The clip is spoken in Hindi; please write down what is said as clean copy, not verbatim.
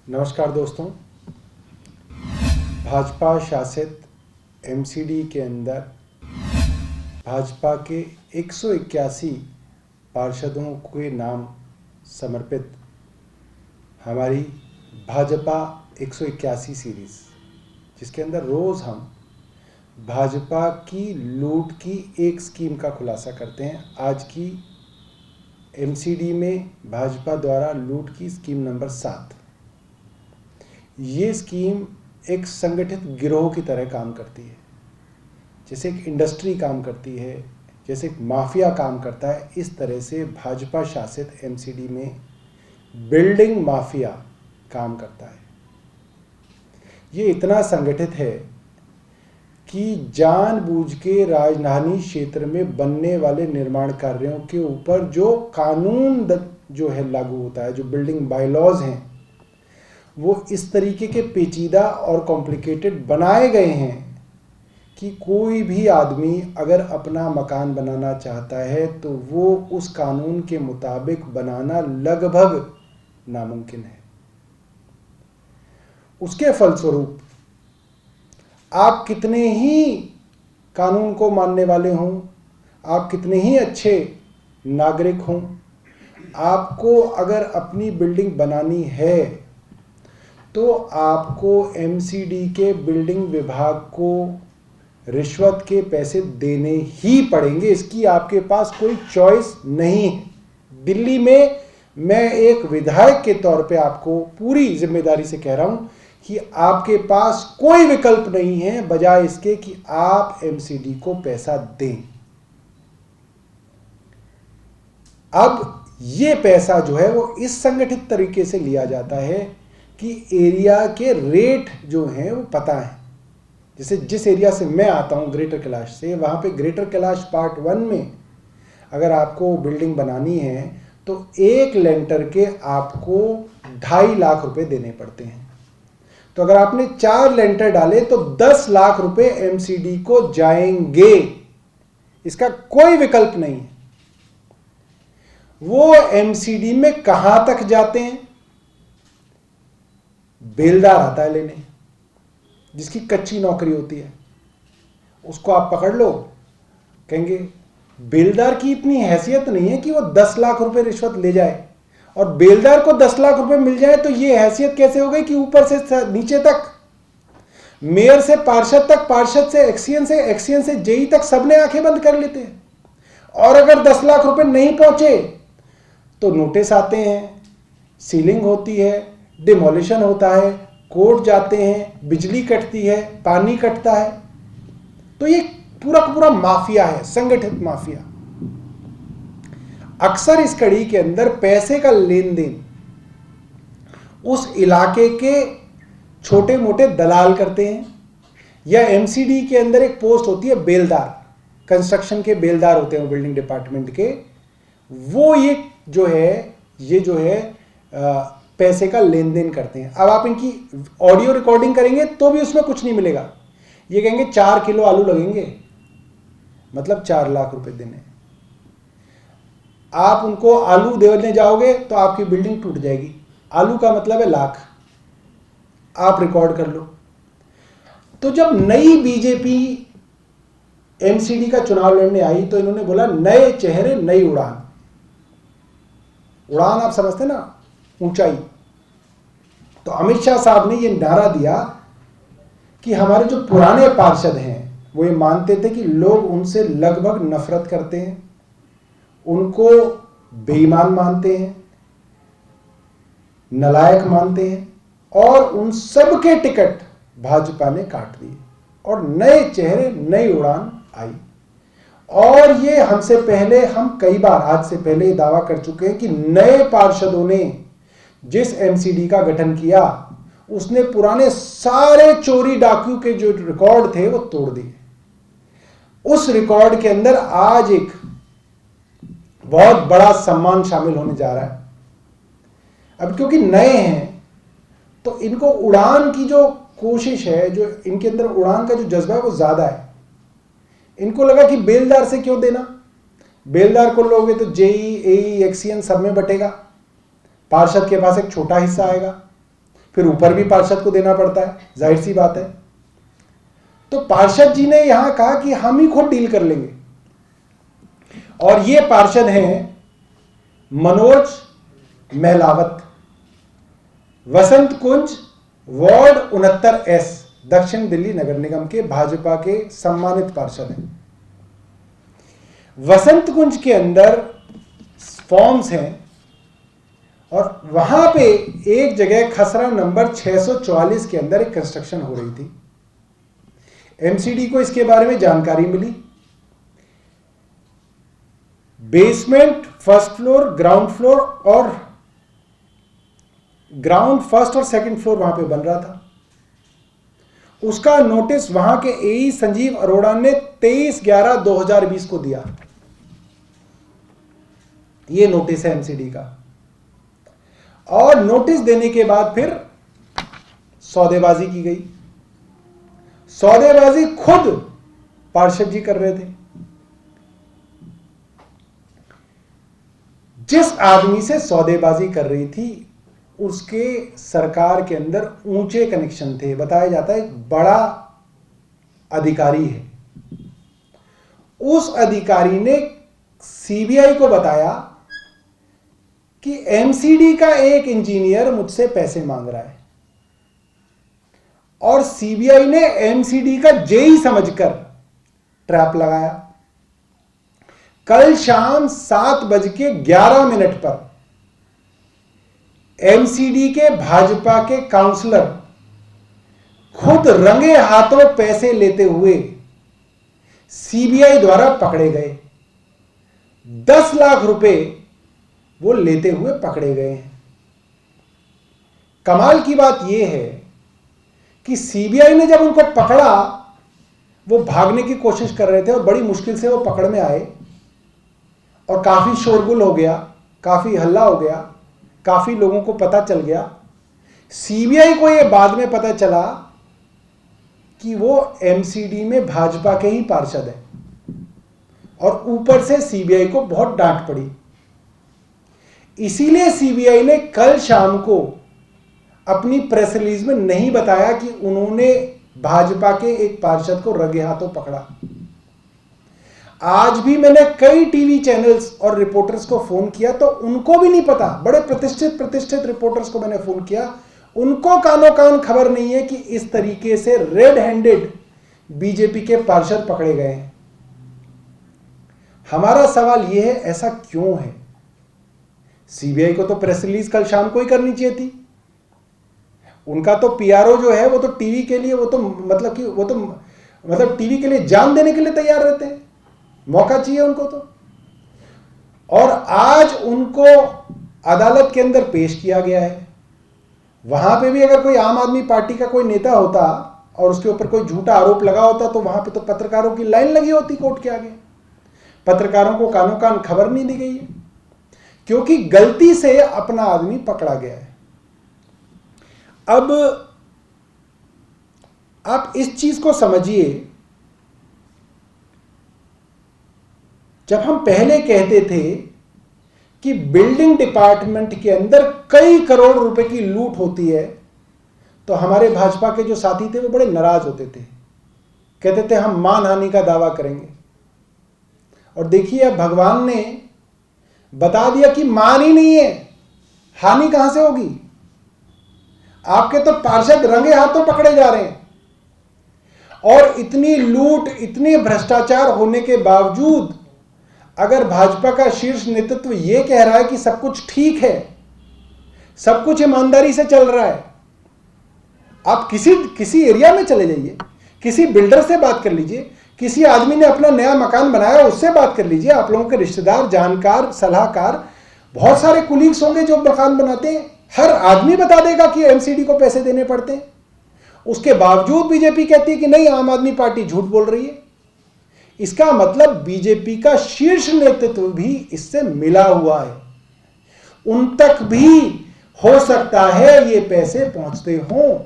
नमस्कार दोस्तों। भाजपा शासित एमसीडी के अंदर भाजपा के 181 पार्षदों के नाम समर्पित हमारी भाजपा 181 सीरीज़, जिसके अंदर रोज़ हम भाजपा की लूट की एक स्कीम का खुलासा करते हैं। आज की एमसीडी में भाजपा द्वारा लूट की स्कीम नंबर 7। ये स्कीम एक संगठित गिरोह की तरह काम करती है, जैसे एक इंडस्ट्री काम करती है, जैसे एक माफिया काम करता है। इस तरह से भाजपा शासित एमसीडी में बिल्डिंग माफिया काम करता है। ये इतना संगठित है कि जानबूझ के राजधानी क्षेत्र में बनने वाले निर्माण कार्यों के ऊपर जो कानून जो है लागू होता है, जो बिल्डिंग बायलॉज हैं, वो इस तरीके के पेचीदा और कॉम्प्लिकेटेड बनाए गए हैं कि कोई भी आदमी अगर अपना मकान बनाना चाहता है तो वो उस कानून के मुताबिक बनाना लगभग नामुमकिन है। उसके फलस्वरूप आप कितने ही कानून को मानने वाले हों, आप कितने ही अच्छे नागरिक हों, आपको अगर अपनी बिल्डिंग बनानी है तो आपको एमसीडी के बिल्डिंग विभाग को रिश्वत के पैसे देने ही पड़ेंगे। इसकी आपके पास कोई चॉइस नहीं है। दिल्ली में मैं एक विधायक के तौर पे आपको पूरी जिम्मेदारी से कह रहा हूं कि आपके पास कोई विकल्प नहीं है बजाय इसके कि आप एमसीडी को पैसा दें। अब ये पैसा जो है वो इस संगठित तरीके से लिया जाता है कि एरिया के रेट जो हैं वो पता है। जैसे जिस एरिया से मैं आता हूँ ग्रेटर कैलाश से, वहाँ पे ग्रेटर कैलाश पार्ट 1 में अगर आपको बिल्डिंग बनानी है तो एक लेंटर के आपको 2.5 लाख रुपए देने पड़ते हैं। तो अगर आपने 4 लेंटर डाले तो 10 लाख रुपए एमसीडी को जाएंगे। इसका कोई विकल्प नहीं है। वो एमसीडी में कहाँ तक जाते हैं? बेलदार आता है लेने, जिसकी कच्ची नौकरी होती है, उसको आप पकड़ लो, कहेंगे बेलदार की इतनी हैसियत नहीं है कि वो 10 लाख रुपए रिश्वत ले जाए। और बेलदार को 10 लाख रुपए मिल जाए तो ये हैसियत कैसे हो गई कि ऊपर से नीचे तक, मेयर से पार्षद तक, पार्षद से एक्सियन से जेई तक सबने आंखें बंद कर लेते हैं। और अगर 10 लाख रुपए नहीं पहुंचे तो नोटिस आते हैं, सीलिंग होती है, डिमोलिशन होता है, कोर्ट जाते हैं, बिजली कटती है, पानी कटता है। तो ये पूरा का पूरा माफिया है, संगठित माफिया। अक्सर इस कड़ी के अंदर पैसे का लेन देन उस इलाके के छोटे मोटे दलाल करते हैं, या एमसीडी के अंदर एक पोस्ट होती है बेलदार, कंस्ट्रक्शन के बेलदार होते हैं बिल्डिंग डिपार्टमेंट के, वो ये जो है पैसे का लेन देन करते हैं। अब आप इनकी ऑडियो रिकॉर्डिंग करेंगे तो भी उसमें कुछ नहीं मिलेगा। ये कहेंगे 4 किलो आलू लगेंगे, मतलब 4 लाख रुपए देने। आप उनको आलू देने जाओगे तो आपकी बिल्डिंग टूट जाएगी। आलू का मतलब है लाख। आप रिकॉर्ड कर लो। तो जब नई बीजेपी एमसीडी का चुनाव लड़ने आई तो इन्होंने बोला नए चेहरे नई उड़ान। उड़ान आप समझते ना, ऊंचाई। तो अमित शाह साहब ने यह नारा दिया कि हमारे जो पुराने पार्षद हैं वो ये मानते थे कि लोग उनसे लगभग नफरत करते हैं, उनको बेईमान मानते हैं, नलायक मानते हैं, और उन सब के टिकट भाजपा ने काट दिए और नए चेहरे नई उड़ान आई। और ये हमसे पहले, हम कई बार आज से पहले दावा कर चुके हैं कि नए पार्षदों ने जिस एमसीडी का गठन किया उसने पुराने सारे चोरी डाकू के जो रिकॉर्ड थे वो तोड़ दिए। उस रिकॉर्ड के अंदर आज एक बहुत बड़ा सम्मान शामिल होने जा रहा है। अब क्योंकि नए हैं तो इनको उड़ान की जो कोशिश है, जो इनके अंदर उड़ान का जो जज्बा है वो ज्यादा है। इनको लगा कि बेलदार से क्यों देना, बेलदार को लोगे तो जेई, एई, एक्सियन सब में बटेगा, पार्षद के पास एक छोटा हिस्सा आएगा, फिर ऊपर भी पार्षद को देना पड़ता है, जाहिर सी बात है। तो पार्षद जी ने यहां कहा कि हम ही खुद डील कर लेंगे। और ये पार्षद हैं मनोज महलावत, वसंत कुंज, वार्ड 69S, दक्षिण दिल्ली नगर निगम के भाजपा के सम्मानित पार्षद हैं। वसंत कुंज के अंदर फॉर्म्स हैं और वहां पे एक जगह खसरा नंबर 644 के अंदर एक कंस्ट्रक्शन हो रही थी। एमसीडी को इसके बारे में जानकारी मिली। Basement, first floor, ground floor और ग्राउंड फर्स्ट और सेकंड फ्लोर वहां पे बन रहा था। उसका नोटिस वहां के एई संजीव अरोड़ा ने 23/11/2020 को दिया। यह नोटिस है एमसीडी का। और नोटिस देने के बाद फिर सौदेबाजी की गई। सौदेबाजी खुद पार्षद जी कर रहे थे। जिस आदमी से सौदेबाजी कर रही थी उसके सरकार के अंदर ऊंचे कनेक्शन थे। बताया जाता है एक बड़ा अधिकारी है। उस अधिकारी ने सीबीआई को बताया कि एमसीडी का एक इंजीनियर मुझसे पैसे मांग रहा है और सीबीआई ने एमसीडी का जेई समझकर ट्रैप लगाया। कल शाम 7:11 पर एमसीडी के भाजपा के काउंसलर खुद रंगे हाथों पैसे लेते हुए सीबीआई द्वारा पकड़े गए। 10 लाख रुपए वो लेते हुए पकड़े गए हैं। कमाल की बात यह है कि सीबीआई ने जब उनको पकड़ा वो भागने की कोशिश कर रहे थे और बड़ी मुश्किल से वो पकड़ में आए और काफी शोरगुल हो गया, काफी हल्ला हो गया, काफी लोगों को पता चल गया। सीबीआई को यह बाद में पता चला कि वो एमसीडी में भाजपा के ही पार्षद हैं और ऊपर से सीबीआई को बहुत डांट पड़ी। इसीलिए सीबीआई ने कल शाम को अपनी प्रेस रिलीज में नहीं बताया कि उन्होंने भाजपा के एक पार्षद को रंगे हाथों पकड़ा। आज भी मैंने कई टीवी चैनल्स और रिपोर्टर्स को फोन किया तो उनको भी नहीं पता। बड़े प्रतिष्ठित रिपोर्टर्स को मैंने फोन किया, उनको कानो कान खबर नहीं है कि इस तरीके से रेड हैंडेड बीजेपी के पार्षद पकड़े गए हैं। हमारा सवाल यह है, ऐसा क्यों है? सीबीआई को तो प्रेस रिलीज कल शाम को ही करनी चाहिए थी। उनका तो पीआरओ जो है वो तो टीवी के लिए मतलब टीवी के लिए जान देने के लिए तैयार रहते हैं। मौका चाहिए उनको तो। और आज उनको अदालत के अंदर पेश किया गया है। वहां पे भी अगर कोई आम आदमी पार्टी का कोई नेता होता और उसके ऊपर कोई झूठा आरोप लगा होता तो वहां पे तो पत्रकारों की लाइन लगी होती कोर्ट के आगे। पत्रकारों को कानों कान खबर नहीं दी गई है क्योंकि गलती से अपना आदमी पकड़ा गया है। अब आप इस चीज को समझिए, जब हम पहले कहते थे कि बिल्डिंग डिपार्टमेंट के अंदर कई करोड़ रुपए की लूट होती है तो हमारे भाजपा के जो साथी थे वो बड़े नाराज होते थे, कहते थे हम मानहानि का दावा करेंगे। और देखिए अब भगवान ने बता दिया कि मान ही नहीं है, हानि कहां से होगी। आपके तो पार्षद रंगे हाथों पकड़े जा रहे हैं और इतनी लूट, इतने भ्रष्टाचार होने के बावजूद अगर भाजपा का शीर्ष नेतृत्व यह कह रहा है कि सब कुछ ठीक है, सब कुछ ईमानदारी से चल रहा है, आप किसी एरिया में चले जाइए, किसी बिल्डर से बात कर लीजिए, किसी आदमी ने अपना नया मकान बनाया उससे बात कर लीजिए। आप लोगों के रिश्तेदार, जानकार, सलाहकार, बहुत सारे कुलीग्स होंगे जो मकान बनाते हैं, हर आदमी बता देगा कि एमसीडी को पैसे देने पड़ते हैं। उसके बावजूद बीजेपी कहती है कि नहीं, आम आदमी पार्टी झूठ बोल रही है। इसका मतलब बीजेपी का शीर्ष नेतृत्व भी इससे मिला हुआ है। उन तक भी हो सकता है ये पैसे पहुंचते हों।